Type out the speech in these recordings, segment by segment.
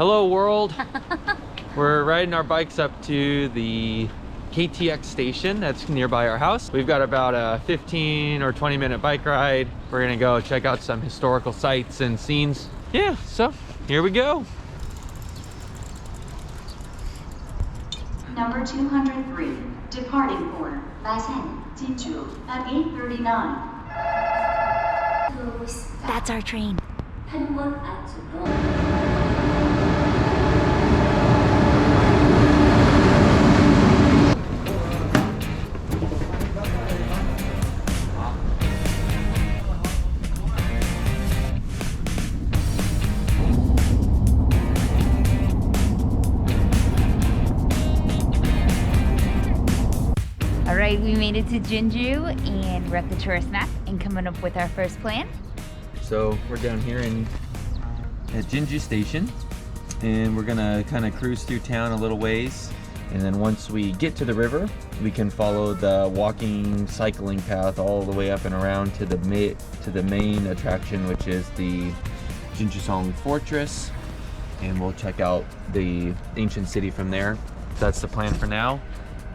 Hello world. We're riding our bikes up to the KTX station that's nearby our house. We've got about a 15 or 20 minute bike ride. We're gonna go check out some historical sites and scenes. Yeah, so here we go. Number 203, departing for Masan, Jinju at 8:39. That's our train. All right, we made it to Jinju and we're at the tourist map and coming up with our first plan. So we're down here at Jinji Station, and we're gonna kind of cruise through town a little ways, and then once we get to the river, we can follow the walking, cycling path all the way up and around to the main attraction, which is the Jinjuseong Fortress, and we'll check out the ancient city from there. That's the plan for now,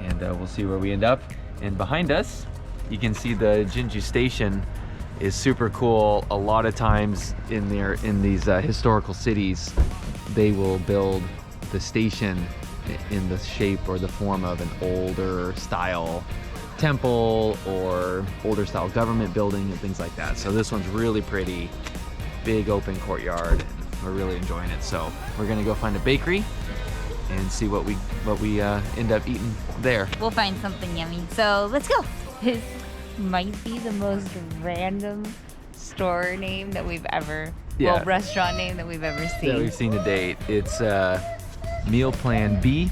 and we'll see where we end up. And behind us, you can see the Jinju Station is super cool. A lot of times in these historical cities, they will build the station in the shape or the form of an older style temple or older style government building and things like that. So this one's really pretty, big open courtyard, and we're really enjoying it. So we're gonna go find a bakery and see what we end up eating there. We'll find something yummy. So let's go. This might be the most random store name that we've ever, well, restaurant name that we've ever seen. Yeah, we've seen to date. It's Meal Plan B,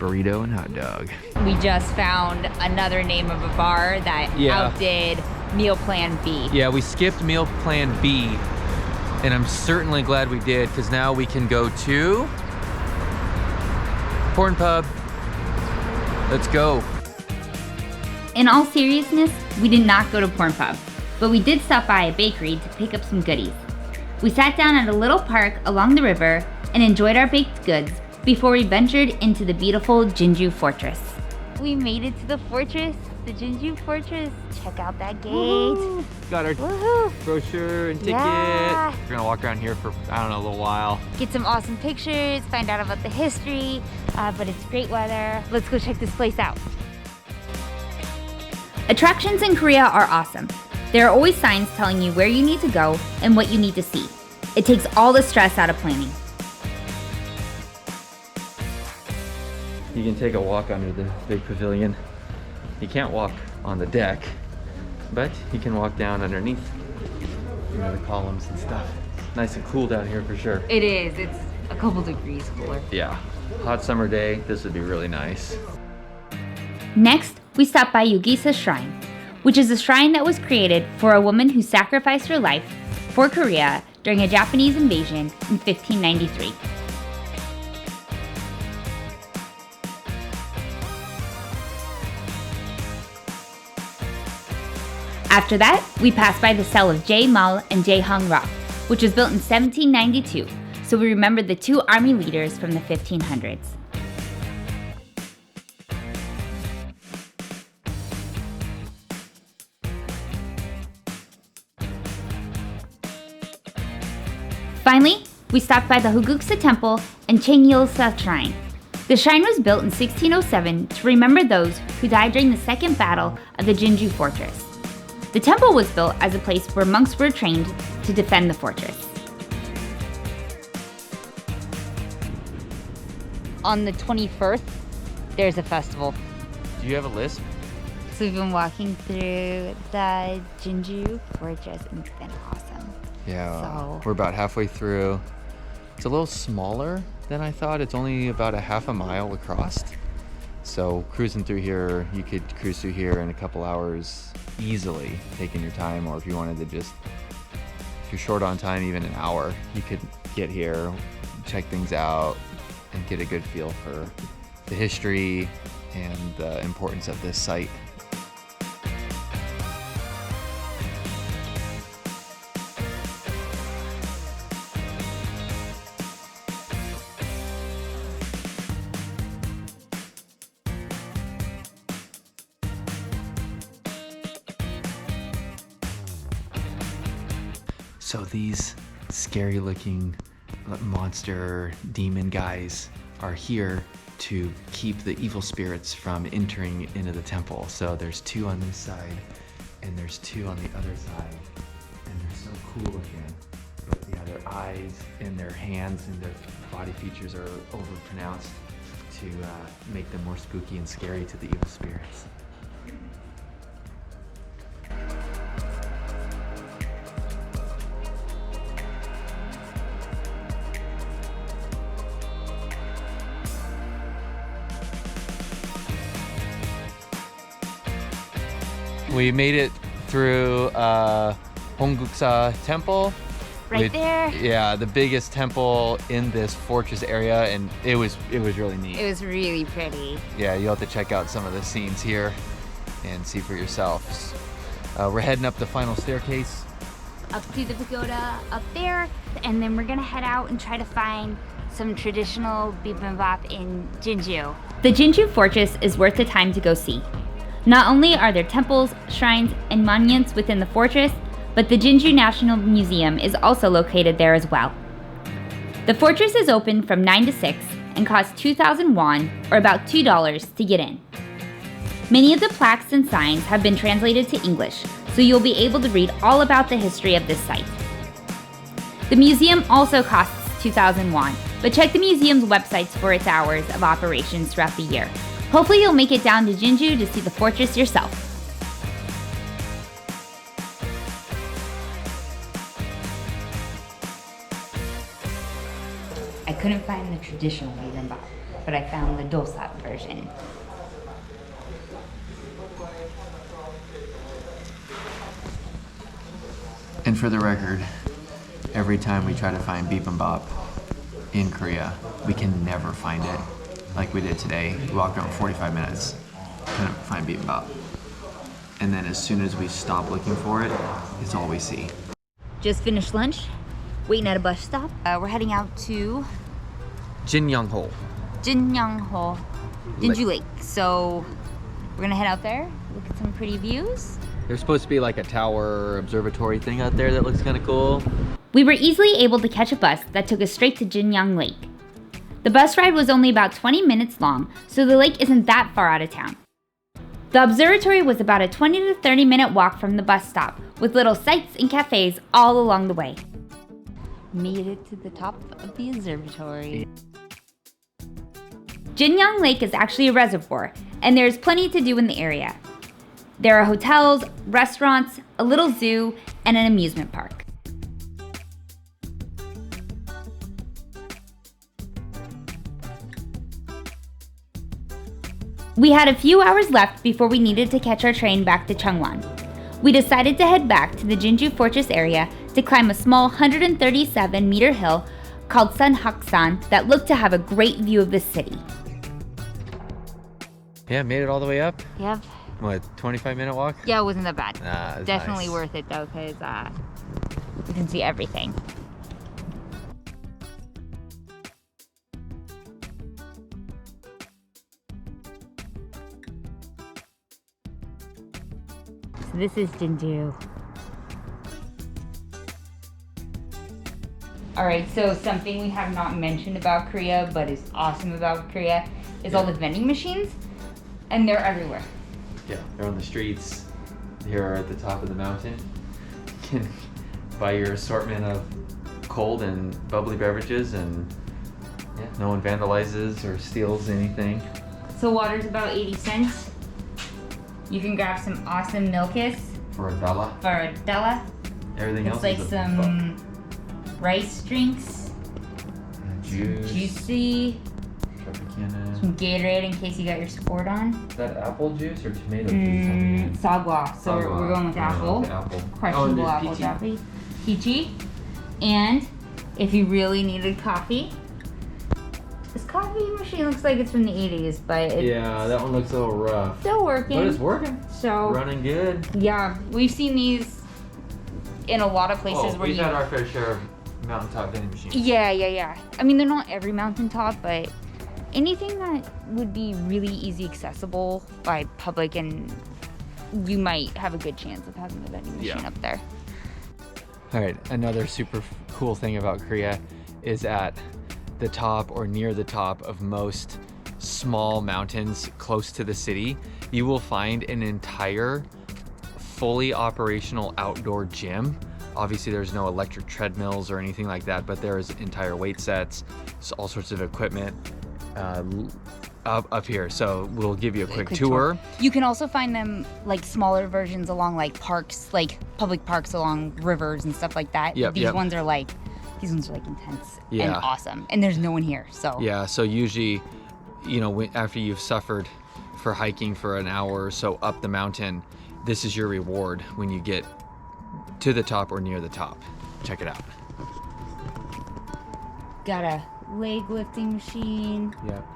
burrito and hot dog. We just found another name of a bar that outdid Meal Plan B. Yeah, we skipped Meal Plan B, and I'm certainly glad we did, because now we can go to Porn Pub. Let's go. In all seriousness, we did not go to Porn Pub, but we did stop by a bakery to pick up some goodies. We sat down at a little park along the river and enjoyed our baked goods before we ventured into the beautiful Jinju Fortress. We made it to the fortress, the Jinju Fortress. Check out that gate. Woo-hoo. Got our brochure and ticket. Yeah. We're gonna walk around here for, I don't know, a little while. Get some awesome pictures, find out about the history, but it's great weather. Let's go check this place out. Attractions in Korea are awesome. There are always signs telling you where you need to go and what you need to see. It takes all the stress out of planning. You can take a walk under the big pavilion. You can't walk on the deck, but you can walk down underneath, the columns and stuff. Nice and cool down here for sure. It is. It's a couple degrees cooler. Yeah, hot summer day, this would be really nice. Next, we stopped by Yugisa Shrine, which is a shrine that was created for a woman who sacrificed her life for Korea during a Japanese invasion in 1593. After that, we passed by the cell of Jae Mal and Jae Hong Rock, which was built in 1792, so we remembered the two army leaders from the 1500s. Finally, we stopped by the Yugisa Temple and Yugisa Shrine. The shrine was built in 1607 to remember those who died during the Second Battle of the Jinju Fortress. The temple was built as a place where monks were trained to defend the fortress. On the 21st, there's a festival. Do you have a lisp? So we've been walking through the Jinju Fortress and it's been awesome. Yeah, So- we're about halfway through. It's a little smaller than I thought. It's only about a half a mile across. So cruising through here, you could cruise through here in a couple hours easily, taking your time, or if you wanted to just, if you're short on time, even an hour, you could get here, check things out, and get a good feel for the history and the importance of this site. So these scary looking monster demon guys are here to keep the evil spirits from entering into the temple. So there's 2 on this side and there's 2 on the other side. And they're so cool looking. But yeah, their eyes and their hands and their body features are overpronounced to make them more spooky and scary to the evil spirits. We made it through Hongguksa Temple. Right there. Yeah, the biggest temple in this fortress area, and it was really neat. It was really pretty. Yeah, you'll have to check out some of the scenes here and see for yourselves. We're heading up the final staircase. Up to the pagoda up there, and then we're gonna head out and try to find some traditional bibimbap in Jinju. The Jinju Fortress is worth the time to go see. Not only are there temples, shrines, and monuments within the fortress, but the Jinju National Museum is also located there as well. The fortress is open from 9 to 6 and costs 2,000 won, or about $2, to get in. Many of the plaques and signs have been translated to English, so you'll be able to read all about the history of this site. The museum also costs 2,000 won, but check the museum's websites for its hours of operations throughout the year. Hopefully you'll make it down to Jinju to see the fortress yourself. I couldn't find the traditional bibimbap, but I found the dosa version. And for the record, every time we try to find bibimbap in Korea, we can never find it. Like we did today, we walked around 45 minutes, couldn't find bibimbap. And then as soon as we stop looking for it, it's all we see. Just finished lunch, waiting at a bus stop. We're heading out to Jinyoung Lake. Jinju Lake. So we're gonna head out there, look at some pretty views. There's supposed to be like a tower observatory thing out there that looks kind of cool. We were easily able to catch a bus that took us straight to Jinyang Lake. The bus ride was only about 20 minutes long, so the lake isn't that far out of town. The observatory was about a 20 to 30 minute walk from the bus stop, with little sites and cafes all along the way. Made it to the top of the observatory. Jinyang Lake is actually a reservoir, and there is plenty to do in the area. There are hotels, restaurants, a little zoo, and an amusement park. We had a few hours left before we needed to catch our train back to Changwon. We decided to head back to the Jinju Fortress area to climb a small 137-meter hill called Sunhaksan that looked to have a great view of the city. Yeah, made it all the way up. Yep. What, 25-minute walk? Yeah, it wasn't that bad. It's Definitely nice. worth it though, because you can see everything. So this is Jinju. Alright, so something we have not mentioned about Korea, but is awesome about Korea, is all the vending machines, and they're everywhere. Yeah, they're on the streets. Here at the top of the mountain. You can buy your assortment of cold and bubbly beverages, and yeah, no one vandalizes or steals anything. So water's about 80 cents. You can grab some awesome Milkis For a dollar. for a dollar. Everything It's else like is some rice drinks, juice, juicy, Tropicana. some Gatorade in case you got your sport on. Is that apple juice or tomato juice? Sagwa. So we're going with apple. Crushable apple coffee. Peachy. And if you really needed coffee, this coffee machine looks like it's from the 80s, but it's Yeah, that one looks a little rough. still working. But it's working. So Running good. yeah, we've seen these in a lot of places where we've you had our fair share of mountaintop vending machines. Yeah. I mean, they're not every mountaintop, but anything that would be really easy accessible by public, and you might have a good chance of having a vending machine up there. All right, another super cool thing about Korea is at the top or near the top of most small mountains close to the city, you will find an entire fully operational outdoor gym. Obviously there's no electric treadmills or anything like that, but there's entire weight sets, so all sorts of equipment up here. So we'll give you a quick tour. You can also find them like smaller versions along like parks, like public parks along rivers and stuff like that. These ones are like intense and awesome, and there's no one here. So yeah, so usually, you know, after you've suffered for hiking for an hour or so up the mountain, this is your reward when you get to the top or near the top. Check it out. Got a leg lifting machine. Yep.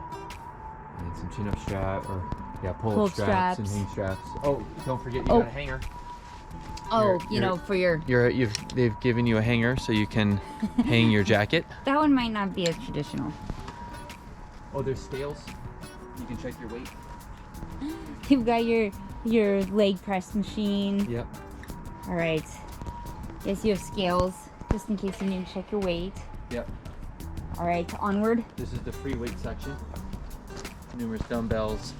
And some chin-up strap or pull-up straps and hang straps. Oh, don't forget you got a hanger. Oh, you know, for they've given you a hanger so you can hang your jacket. That one might not be as traditional. Oh, there's scales. You can check your weight. You've got your leg press machine. Yep. All right. Yes, you have scales just in case you need to check your weight. Yep. All right, onward. This is the free weight section. Numerous dumbbells.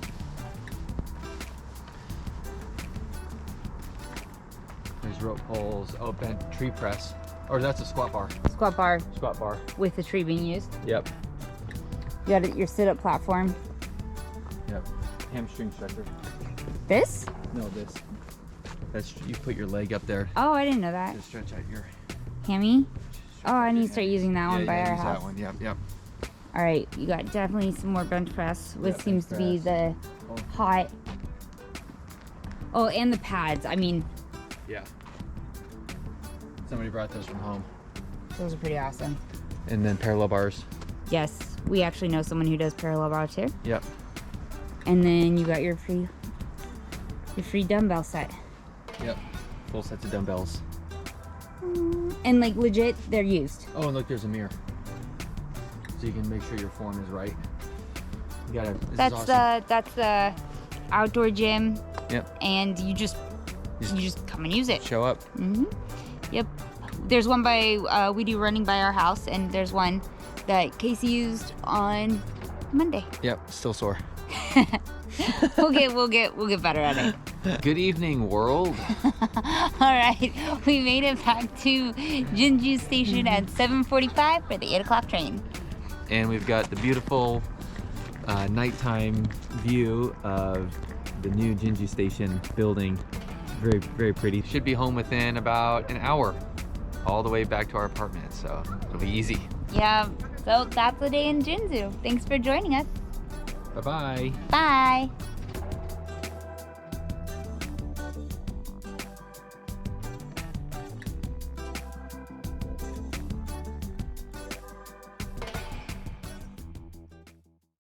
There's rope pulls. Oh, bent tree press. Or that's a squat bar. Squat bar. Squat bar. With the tree being used. Yep. You got your sit-up platform. Yep. Hamstring stretcher. This? No, this. That's, you put your leg up there. Oh, I didn't know that. To stretch out your hammy. Oh, I need to start using that one by our use house. That one. Yep, yep. All right, you got definitely some more bench press, which seems to be the hot. Oh, and the pads. I mean. Yeah. Somebody brought those from home. Those are pretty awesome. And then parallel bars. Yes, we actually know someone who does parallel bars here. Yep. And then you got your free dumbbell set. Yep. Full sets of dumbbells. And like legit, they're used. Oh, and look, there's a mirror. So you can make sure your form is right. You gotta. That's the outdoor gym. Yep. And you just come and use it. Show up. Mhm. Yep. There's one by we do running by our house, and there's one that Casey used on Monday. Yep. Still sore. We'll get better at it. Good evening, world. All right, we made it back to Jinju Station at 7:45 for the 8 o'clock train. And we've got the beautiful nighttime view of the new Jinji Station building. Very, very pretty. Should be home within about an hour, all the way back to our apartment, so it'll be easy. Yeah, so that's the day in Jinju. Thanks for joining us. Bye-bye. Bye.